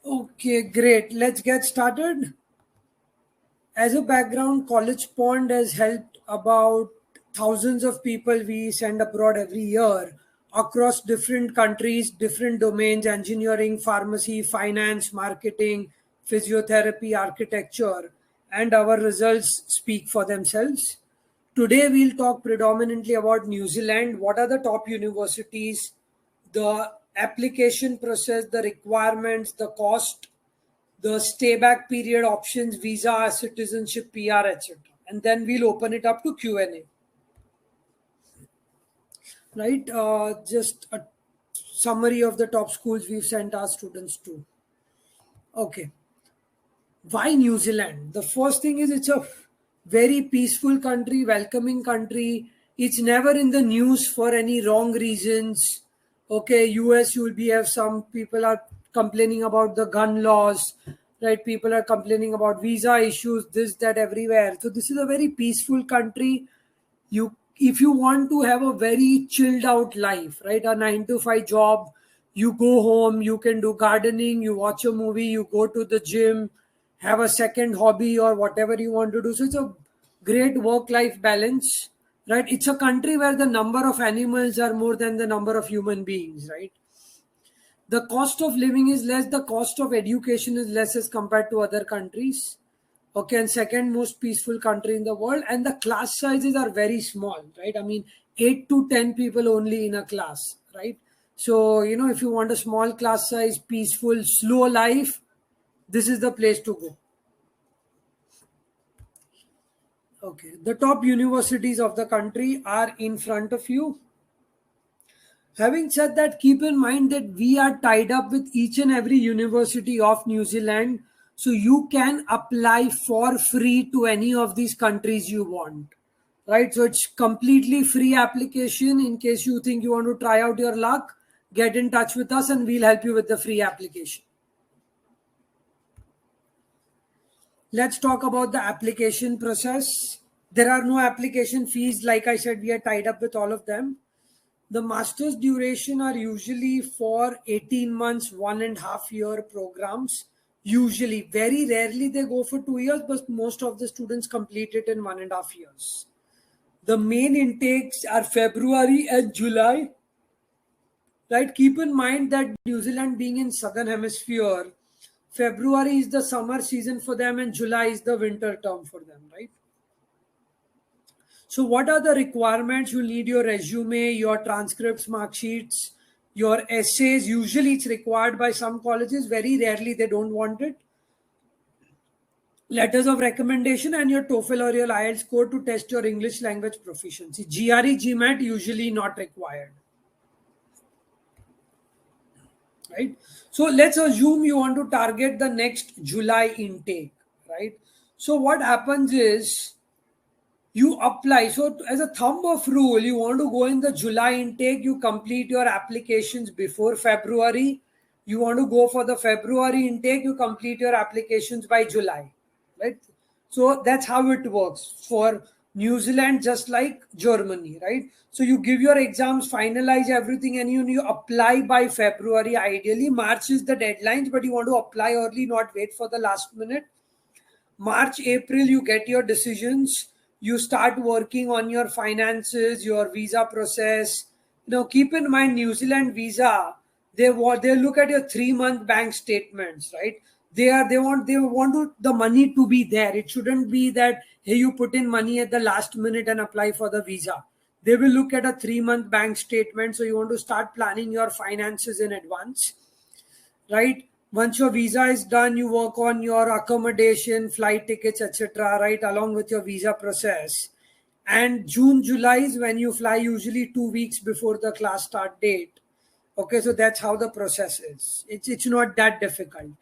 Okay, great. Let's get started. As a background, Collegepond has helped about thousands of people we send abroad every year across different countries, different domains: engineering, pharmacy, finance, marketing, physiotherapy, architecture, and our results speak for themselves. Today, we'll talk predominantly about New Zealand. What are the top universities, the application process, the requirements, the cost, the stay back period options, visa, citizenship, PR, etc. And then we'll open it up to Q&A. Right? Just a summary of the top schools we've sent our students to. Okay. Why New Zealand? The first thing is it's a very peaceful country, welcoming country. It's never in the news for any wrong reasons. Okay, US, you'll be have some people are complaining about the gun laws, right? People are complaining about visa issues, this, that, everywhere. So this is a very peaceful country. You, if you want to have a very chilled out life, right? A 9 to 5 job, you go home, you can do gardening, you watch a movie, you go to the gym, have a second hobby or whatever you want to do. So it's a great work life balance, right? It's a country where the number of animals are more than the number of human beings, right? The cost of living is less, the cost of education is less as compared to other countries. Okay, and second most peaceful country in the world, and the class sizes are very small, right? I mean, 8 to 10 people only in a class, right? So, if you want a small class size, peaceful, slow life, this is the place to go. Okay, the top universities of the country are in front of you. Having said that, keep in mind that we are tied up with each and every university of New Zealand. So you can apply for free to any of these countries you want. Right? So it's completely free application. In case you think you want to try out your luck, get in touch with us and we'll help you with the free application. Let's talk about the application process. There are no application fees. Like I said, we are tied up with all of them. The master's duration are usually for 18 months, 1.5 year programs. Usually, very rarely they go for 2 years, but most of the students complete it in 1.5 years. The main intakes are February and July. Right? Keep in mind that New Zealand being in Southern Hemisphere, February is the summer season for them and July is the winter term for them, right? So what are the requirements? You need your resume, your transcripts, mark sheets, your essays. Usually it's required by some colleges. Very rarely they don't want it. Letters of recommendation and your TOEFL or your IELTS score to test your English language proficiency. GRE, GMAT usually not required. Right? So let's assume you want to target the next July intake, right? So what happens is you apply. So as a thumb of rule, you want to go in the July intake, you complete your applications before February. You want to go for the February intake, you complete your applications by July, right? So that's how it works for New Zealand, just like Germany, right? So you give your exams, finalize everything, and you apply by February. Ideally, March is the deadline, but you want to apply early, not wait for the last minute. March, April, you get your decisions. You start working on your finances, your visa process. Keep in mind, New Zealand visa, they look at your 3 month bank statements, right? They want the money to be there. It shouldn't be that, hey, you put in money at the last minute and apply for the visa. They will look at a 3 month bank statement. So you want to start planning your finances in advance, right? Once your visa is done, you work on your accommodation, flight tickets, etc., right, along with your visa process. And June, July is when you fly, usually 2 weeks before the class start date. Okay, so that's how the process is. It's not that difficult.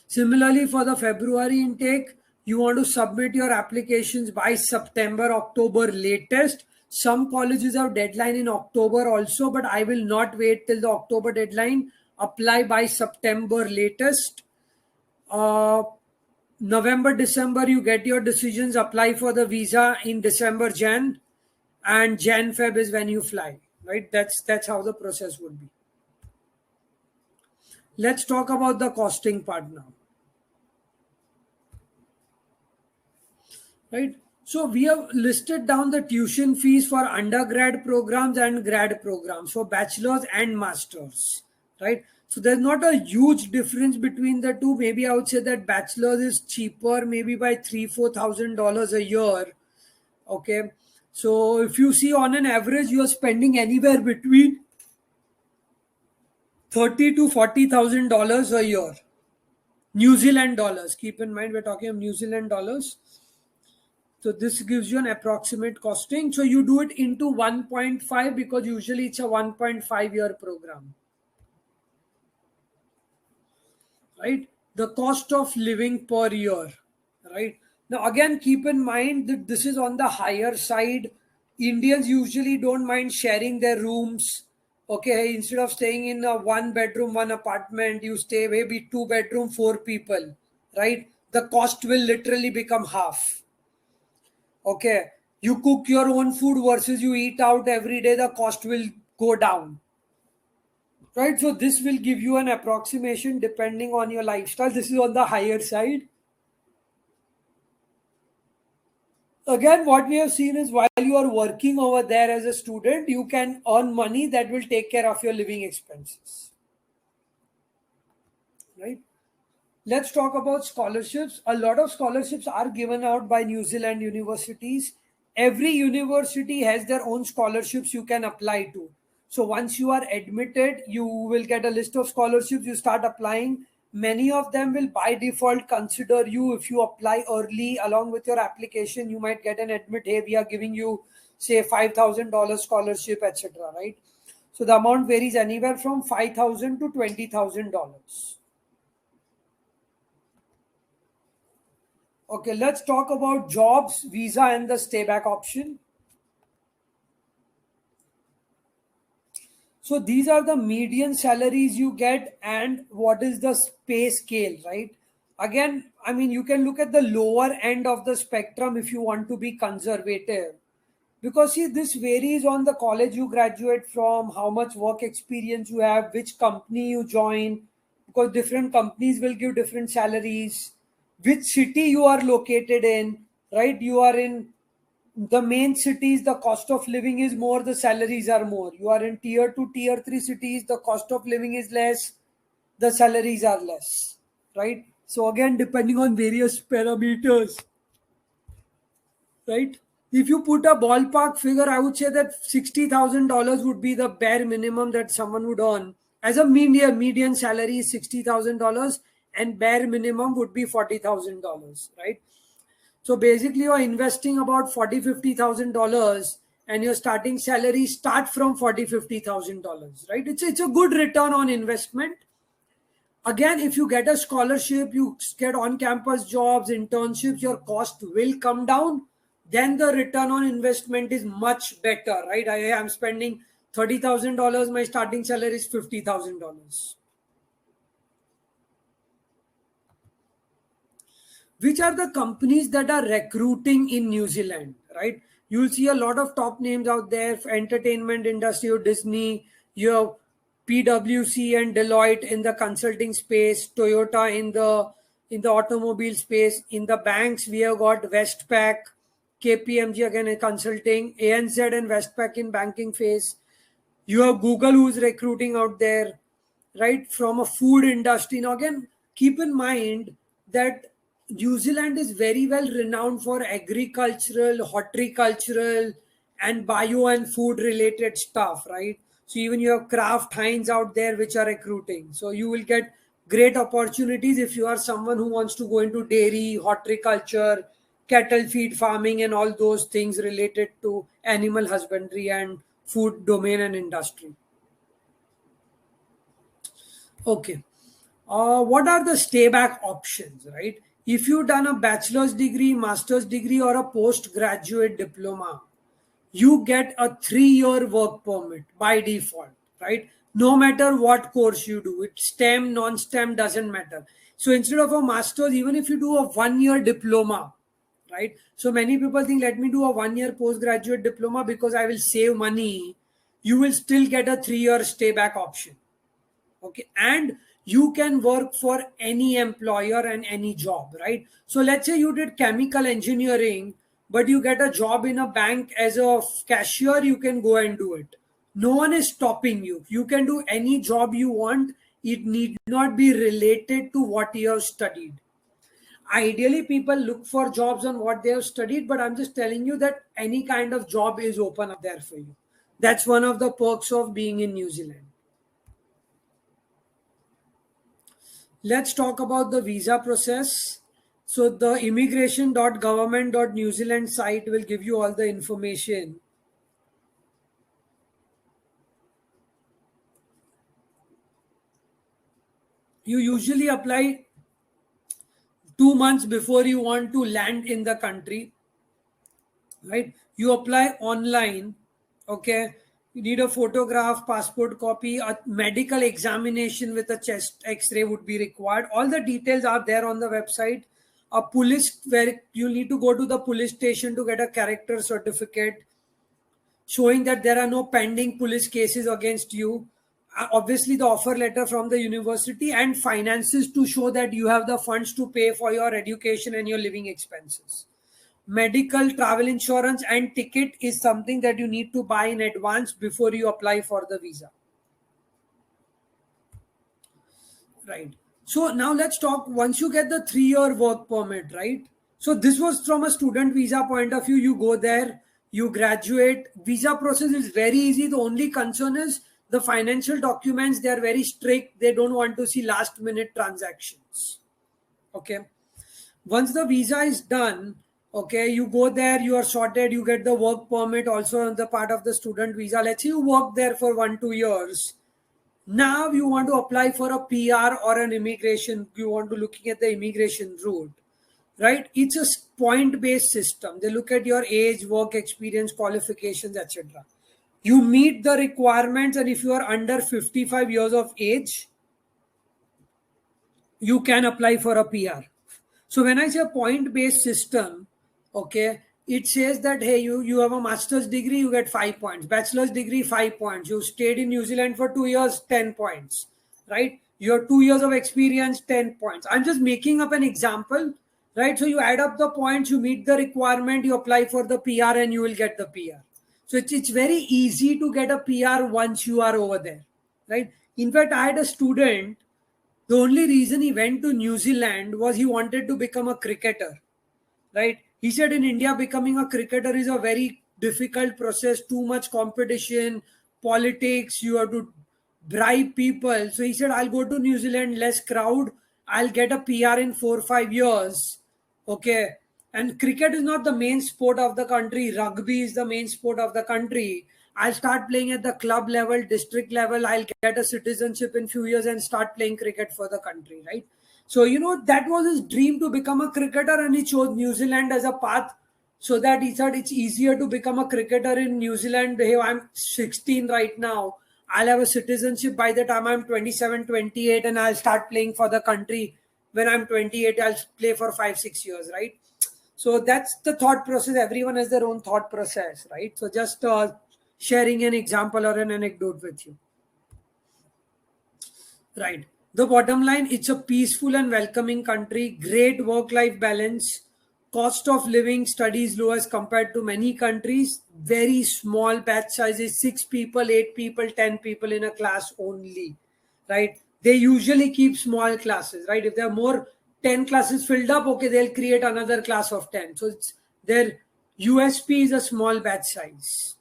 Similarly, for the February intake, you want to submit your applications by September, October latest. Some colleges have deadline in October also, but I will not wait till the October deadline. Apply by September latest. November, December, you get your decisions. Apply for the visa in December, Jan, and Jan, Feb is when you fly. Right? That's how the process would be. Let's talk about the costing part now. Right? So we have listed down the tuition fees for undergrad programs and grad programs, so bachelor's and masters, right? So there's not a huge difference between the two. Maybe I would say that bachelor's is cheaper, maybe by $3,000-4,000 a year. Okay. So if you see on an average, you are spending anywhere between $30,000 to $40,000 a year. New Zealand dollars. Keep in mind, we're talking of New Zealand dollars. So this gives you an approximate costing. So you do it into 1.5 because usually it's a 1.5 year program, right? The cost of living per year, right? Now again, keep in mind that this is on the higher side. Indians usually don't mind sharing their rooms. Okay, instead of staying in a one bedroom, one apartment, you stay maybe 2 bedroom, 4 people, right? The cost will literally become half. Okay, you cook your own food versus you eat out every day, the cost will go down, right? So this will give you an approximation depending on your lifestyle. This is on the higher side. Again, what we have seen is while you are working over there as a student, you can earn money that will take care of your living expenses, right? Let's talk about scholarships. A lot of scholarships are given out by New Zealand universities. Every university has their own scholarships you can apply to. So once you are admitted, you will get a list of scholarships. You start applying. Many of them will by default consider you. If you apply early along with your application, you might get an admit. Hey, we are giving you, say, $5,000 scholarship, etc. Right? So the amount varies anywhere from $5,000 to $20,000. Okay, let's talk about jobs, visa, and the stay back option. So these are the median salaries you get, and what is the pay scale, right? Again, I mean, you can look at the lower end of the spectrum if you want to be conservative. Because see, this varies on the college you graduate from, how much work experience you have, which company you join, because different companies will give different salaries, which city you are located in, right? You are in the main cities, the cost of living is more, the salaries are more. You are in tier 2, tier 3 cities, the cost of living is less, the salaries are less, right? So again, depending on various parameters, right? If you put a ballpark figure, I would say that $60,000 would be the bare minimum that someone would earn. As a median salary is $60,000, and bare minimum would be $40,000, right? So basically, you're investing about $40,000-50,000, and your starting salary start from $40,000-50,000, right? It's a good return on investment. Again, if you get a scholarship, you get on-campus jobs, internships, your cost will come down. Then the return on investment is much better, right? I am spending $30,000. My starting salary is $50,000. Which are the companies that are recruiting in New Zealand, right? You'll see a lot of top names out there for entertainment industry, or Disney, you have PwC and Deloitte in the consulting space, Toyota in the automobile space. In the banks, we have got Westpac, KPMG again in consulting, ANZ and Westpac in banking phase. You have Google who's recruiting out there, right? From a food industry. Now again, keep in mind that New Zealand is very well renowned for agricultural, horticultural, and bio and food related stuff, right? So even you have Kraft Heinz out there which are recruiting. So you will get great opportunities if you are someone who wants to go into dairy, horticulture, cattle feed farming, and all those things related to animal husbandry and food domain and industry. Okay. What are the stay back options, right? If you've done a bachelor's degree, master's degree, or a postgraduate diploma, you get a 3 year work permit by default, right? No matter what course you do, it's STEM, non STEM, doesn't matter. So instead of a master's, even if you do a 1 year diploma, right? So many people think, let me do a 1 year postgraduate diploma because I will save money. You will still get a 3 year stay back option. Okay, and you can work for any employer and any job, right? So let's say you did chemical engineering, but you get a job in a bank as a cashier, you can go and do it. No one is stopping you. You can do any job you want. It need not be related to what you have studied. Ideally, people look for jobs on what they have studied, but I'm just telling you that any kind of job is open up there for you. That's one of the perks of being in New Zealand. Let's talk about the visa process. So the immigration.government.newzealand site will give you all the information. You usually apply 2 months before you want to land in the country, right? You apply online, okay? You need a photograph, passport copy, a medical examination with a chest x-ray would be required. All the details are there on the website. A police, where you need to go to the police station to get a character certificate showing that there are no pending police cases against you. Obviously, the offer letter from the university and finances to show that you have the funds to pay for your education and your living expenses. Medical, travel insurance, and ticket is something that you need to buy in advance before you apply for the visa. Right. So now let's talk once you get the 3 year work permit, right? So this was from a student visa point of view. You go there, you graduate. Visa process is very easy. The only concern is the financial documents. They are very strict. They don't want to see last minute transactions. Okay. Once the visa is done, okay, you go there, you are sorted, you get the work permit also on the part of the student visa. Let's say you work there for 1-2 years. Now you want to apply for a PR or an immigration, you want to looking at the immigration route, right? It's a point based system. They look at your age, work experience, qualifications, etc. You meet the requirements, and if you are under 55 years of age, you can apply for a PR. So when I say point based system, okay, it says that hey, you have a master's degree, you get 5 points, bachelor's degree 5 points, you stayed in New Zealand for 2 years, 10 points, right? Your 2 years of experience, 10 points. I'm just making up an example, right? So you add up the points, you meet the requirement, you apply for the PR, and you will get the PR. So it's very easy to get a PR once you are over there, right? In fact, I had a student, the only reason he went to New Zealand was he wanted to become a cricketer, right? He said in India, becoming a cricketer is a very difficult process, too much competition, politics, you have to bribe people. So he said, I'll go to New Zealand, less crowd, I'll get a PR in 4 or 5 years. Okay. And cricket is not the main sport of the country, rugby is the main sport of the country. I'll start playing at the club level, district level. I'll get a citizenship in few years and start playing cricket for the country, right? So, that was his dream to become a cricketer, and he chose New Zealand as a path so that he thought it's easier to become a cricketer in New Zealand. Hey, I'm 16 right now. I'll have a citizenship by the time I'm 27, 28, and I'll start playing for the country. When I'm 28, I'll play for 5, 6 years, right? So that's the thought process. Everyone has their own thought process, right? So just sharing an example or an anecdote with you. Right. The bottom line, it's a peaceful and welcoming country, great work life balance, cost of living studies low as compared to many countries, very small batch sizes, 6 people, 8 people, 10 people in a class only, right? They usually keep small classes, right? If there are more 10 classes filled up, okay, they'll create another class of 10. So it's their USP is a small batch size.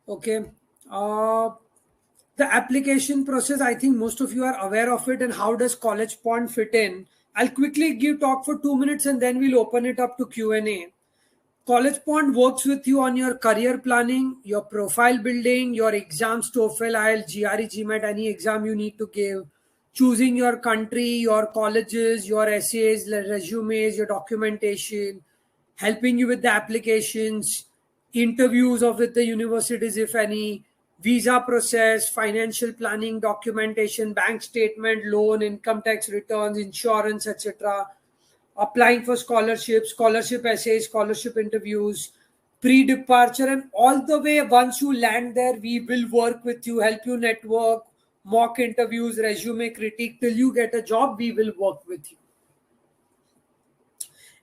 Okay. Uh, the application process, I think most of you are aware of it. And how does Collegepond fit in? I'll quickly give talk for 2 minutes and then we'll open it up to Q&A. Collegepond works with you on your career planning, your profile building, your exams, TOEFL, IELTS, GRE, GMAT, any exam you need to give, choosing your country, your colleges, your essays, resumes, your documentation, helping you with the applications, interviews of with the universities, if any, visa process, financial planning, documentation, bank statement, loan, income tax returns, insurance, etc., applying for scholarships, scholarship essays, scholarship interviews, pre-departure, and all the way once you land there, we will work with you, help you network, mock interviews, resume critique. Till you get a job, we will work with you.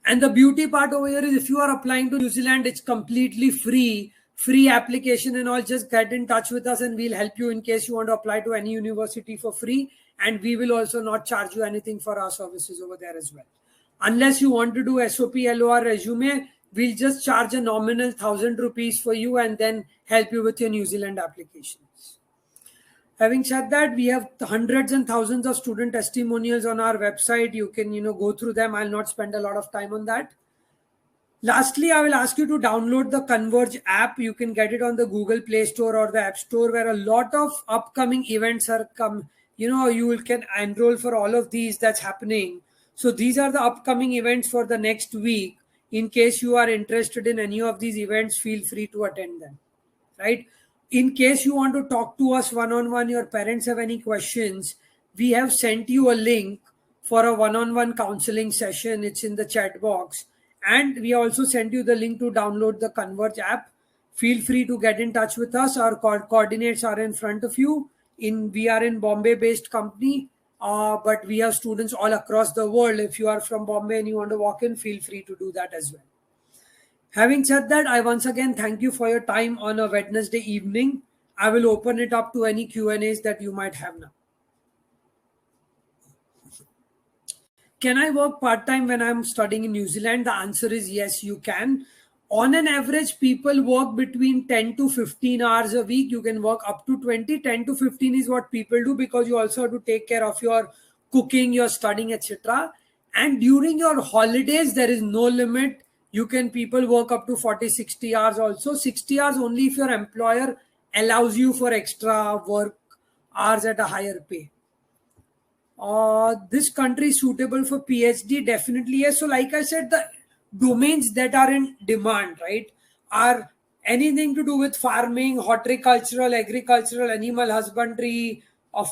And the beauty part over here is if you are applying to New Zealand, it's completely free application and all. Just get in touch with us and we'll help you in case you want to apply to any university for free. And we will also not charge you anything for our services over there as well. Unless you want to do SOP, LOR, resume, we'll just charge a nominal 1,000 rupees for you and then help you with your New Zealand applications. Having said that, we have hundreds and thousands of student testimonials on our website. You can, go through them. I'll not spend a lot of time on that. Lastly, I will ask you to download the Converge app. You can get it on the Google Play Store or the App Store, where a lot of upcoming events are come. You can enroll for all of these that's happening. So these are the upcoming events for the next week. In case you are interested in any of these events, feel free to attend them, right? In case you want to talk to us one-on-one, your parents have any questions, we have sent you a link for a one-on-one counseling session. It's in the chat box. And we also sent you the link to download the Converge app. Feel free to get in touch with us. Our coordinates are in front of you. We are in Bombay-based company, but we have students all across the world. If you are from Bombay and you want to walk in, feel free to do that as well. Having said that, I once again thank you for your time on a Wednesday evening. I will open it up to any Q&As that you might have now. Can I work part-time when I'm studying in New Zealand? The answer is yes, you can. On an average, people work between 10 to 15 hours a week. You can work up to 20. 10 to 15 is what people do because you also have to take care of your cooking, your studying, etc. And during your holidays, there is no limit. People work up to 40, 60 hours also. 60 hours only if your employer allows you for extra work hours at a higher pay. This country is suitable for PhD? Definitely yes. So like I said, the domains that are in demand, right, are anything to do with farming, horticultural, agricultural, animal husbandry,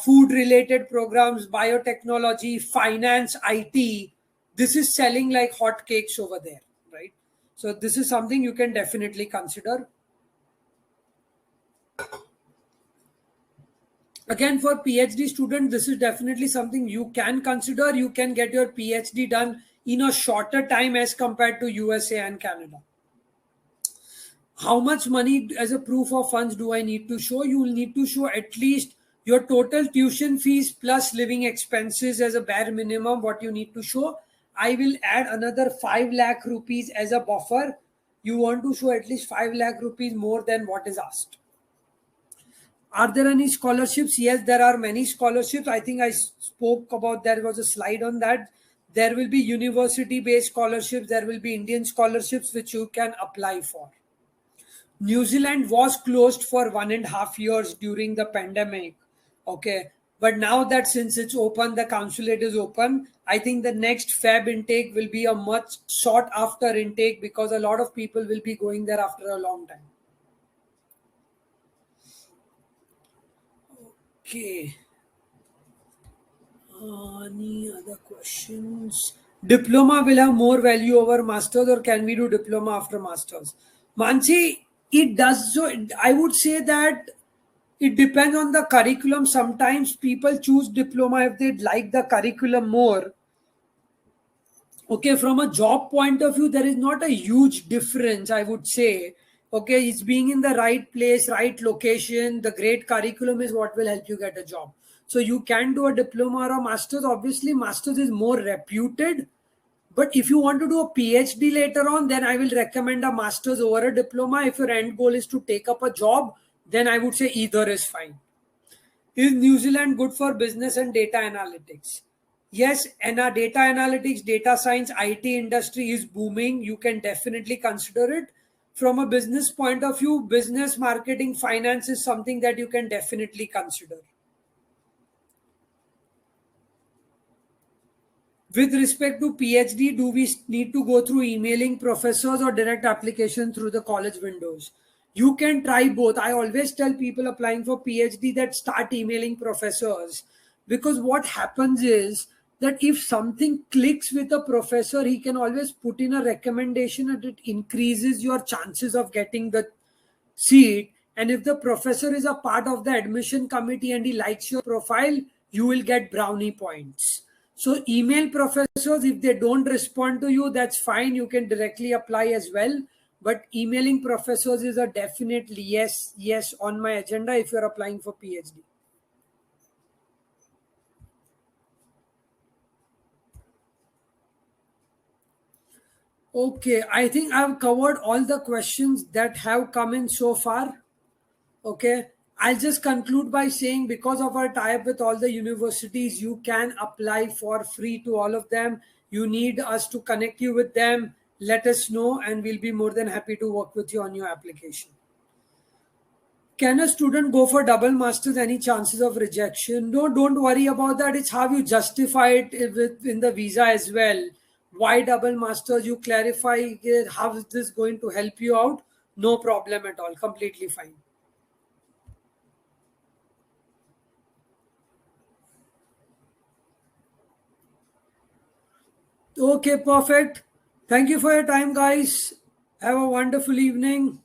food related programs, biotechnology, finance, IT. This is selling like hotcakes over there, right? So this is something you can definitely consider. Again, for PhD students, this is definitely something you can consider. You can get your PhD done in a shorter time as compared to USA and Canada. How much money as a proof of funds do I need to show? You will need to show at least your total tuition fees plus living expenses as a bare minimum, what you need to show. I will add another 5 lakh rupees as a buffer. You want to show at least 5 lakh rupees more than what is asked. Are there any scholarships? Yes, there are many scholarships. I think I spoke about, there was a slide on that. There will be university-based scholarships. There will be Indian scholarships which you can apply for. New Zealand was closed for 1.5 years during the pandemic. Okay. But now that since it's open, the consulate is open, I think the next Feb intake will be a much sought after intake because a lot of people will be going there after a long time. Okay. Any other questions? Diploma will have more value over masters, or can we do diploma after masters? Mansi, it does. So I would say that it depends on the curriculum. Sometimes people choose diploma if they like the curriculum more. Okay, from a job point of view, there is not a huge difference, I would say. Okay, it's being in the right place, right location. The great curriculum is what will help you get a job. So you can do a diploma or a master's. Obviously, master's is more reputed. But if you want to do a PhD later on, then I will recommend a master's over a diploma. If your end goal is to take up a job, then I would say either is fine. Is New Zealand good for business and data analytics? Yes, and our data analytics, data science, IT industry is booming. You can definitely consider it. From a business point of view, business, marketing, finance is something that you can definitely consider. With respect to PhD, do we need to go through emailing professors or direct application through the college windows? You can try both. I always tell people applying for PhD that start emailing professors, because what happens is that if something clicks with a professor, he can always put in a recommendation and it increases your chances of getting the seat. And if the professor is a part of the admission committee and he likes your profile, you will get brownie points. So email professors, if they don't respond to you, that's fine. You can directly apply as well. But emailing professors is a definitely yes, yes on my agenda if you're applying for PhD. Okay, I think I've covered all the questions that have come in so far. Okay, I'll just conclude by saying because of our tie up with all the universities, you can apply for free to all of them. You need us to connect you with them. Let us know, and we'll be more than happy to work with you on your application. Can a student go for double masters? Any chances of rejection? No, don't worry about that. It's how you justify it in the visa as well. Why double masters? You clarify it. How is this going to help you out? No problem at all. Completely fine. Okay, perfect. Thank you for your time, guys. Have a wonderful evening.